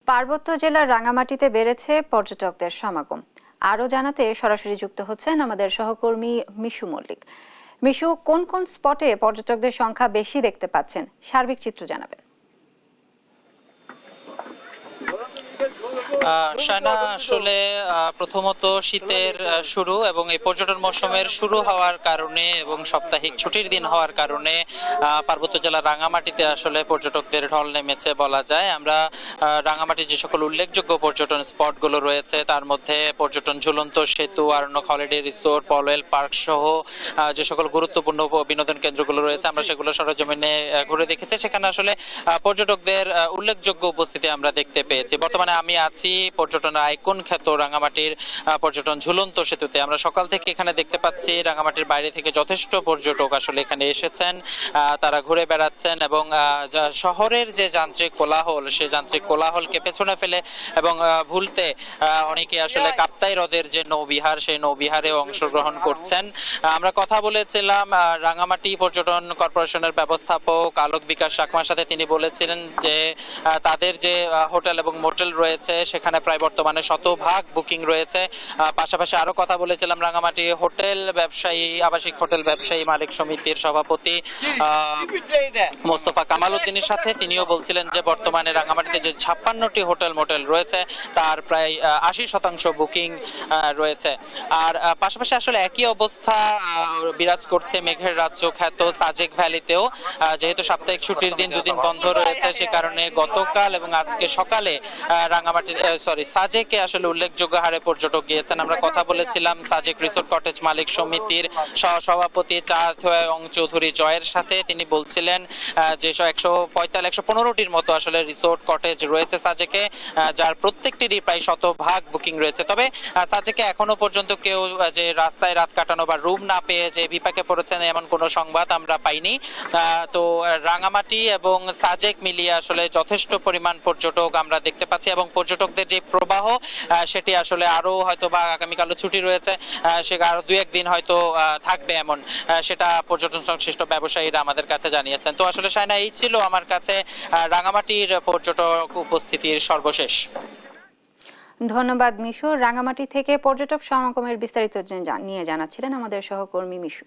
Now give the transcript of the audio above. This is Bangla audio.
পার্বত্য জেলার রাঙামাটিতে বেড়েছে পর্যটকদের সমাগম। আরও জানাতে সরাসরি যুক্ত হচ্ছেন আমাদের সহকর্মী মিশু মল্লিক। মিশু, কোন কোন স্পটে পর্যটকদের সংখ্যা বেশি দেখতে পাচ্ছেন, সার্বিক চিত্র জানাবেন। শায়না, আসলে প্রথমত শীতের শুরু এবং এই পর্যটন মৌসুমের শুরু হওয়ার কারণে এবং সাপ্তাহিক ছুটির দিন হওয়ার কারণে পার্বত্য জেলা রাঙামাটিতে আসলে পর্যটকদের ঢল নেমেছে বলা যায়। আমরা রাঙামাটির যে সকল উল্লেখযোগ্য পর্যটন স্পটগুলো রয়েছে তার মধ্যে পর্যটন ঝুলন্ত সেতু, Aranyak holiday resort, Polwel park সহ যে সকল গুরুত্বপূর্ণ বিনোদন কেন্দ্রগুলো রয়েছে আমরা সেগুলো সরেজমিনে ঘুরে দেখেছি। সেখানে আসলে পর্যটকদের উল্লেখযোগ্য উপস্থিতি আমরা দেখতে পেয়েছি। বর্তমানে আমি আছি পর্যটনের আইকন খ্যাত রাঙামাটির পর্যটন ঝুলন্ত সেতুতে। আমরা সকাল থেকে এখানে দেখতে পাচ্ছি রাঙামাটির বাইরে থেকে যথেষ্ট পর্যটক আসলে এখানে এসেছেন, তারা ঘুরে বেড়াচ্ছেন এবং শহরের যে যান্ত্রিক কোলাহল সেই যান্ত্রিক কোলাহলকে পেছনে ফেলে এবং ভুলতে অনেকে আসলে কাপ্তাই হ্রদের যে নৌবিহার সেই নৌবিহারে অংশগ্রহণ করছেন। আমরা কথা বলেছিলাম রাঙামাটি পর্যটন কর্পোরেশনের ব্যবস্থাপক আলোক বিকাশ চাকমার সাথে। তিনি বলেছিলেন যে তাদের যে হোটেল এবং মোটেল রয়েছে সেখানে প্রায় বর্তমানে শতভাগ বুকিং রয়েছে। পাশাপাশি আরো কথা বলেছিলাম রাঙামাটি হোটেল ব্যবসায়ী আবাসিক হোটেল ব্যবসায়ী মালিক সমিতির সভাপতি মোস্তফা কামাল উদ্দিনের সাথে। তিনিও বলছিলেন যে বর্তমানে রাঙামাটিতে যে 56টি হোটেল মোটেল রয়েছে তার প্রায় 80% বুকিং রয়েছে। আর পাশাপাশি আসলে একই অবস্থা বিরাজ করছে মেঘের রাজ্য খ্যাত সাজেক ভ্যালিতেও। যেহেতু সাপ্তাহিক ছুটির দিন দুদিন বন্ধ রয়েছে সে কারণে গতকাল এবং আজকে সকালে সাজেকে আসলে উল্লেখযোগ্য হারে পর্যটক গিয়েছেন। আমরা কথা বলেছিলাম সাজেক রিসোর্ট কটেজ মালিক সমিতির সভাপতি অং চৌধুরী জয়ের সাথে। তিনি বলছিলেন যে 115টির মতো আসলে রিসোর্ট কটেজ রয়েছে সাজেকে, যার প্রত্যেকটিরই প্রায় শতভাগ বুকিং রয়েছে। তবে সাজেকে এখনো পর্যন্ত কেউ যে রাস্তায় রাত কাটানো বা রুম না পেয়ে যে বিপাকে পড়েছেন এমন কোনো সংবাদ আমরা পাইনি। তো রাঙামাটি এবং সাজেক মিলিয়ে আসলে যথেষ্ট পরিমাণ পর্যটক আমরা দেখতে পাচ্ছি এবং পর্যটকদের যে প্রবাহ সেটি আসলে আরো হয়তো বা আগামীকালও ছুটি রয়েছে, সে আরো 2-1 দিন হয়তো থাকবে এমন সেটা পর্যটন সংশ্লিষ্ট ব্যবসায়ীরা আমাদের কাছে জানিয়েছেন। তো আসলে শায়না, এই ছিল আমার কাছে রাঙামাটির পর্যটক উপস্থিতির সর্বশেষ। ধন্যবাদ মিশু। রাঙামাটি থেকে পর্যটক সমাগমের বিস্তারিত নিয়ে জানাচ্ছিলেন আমাদের সহকর্মী মিশু।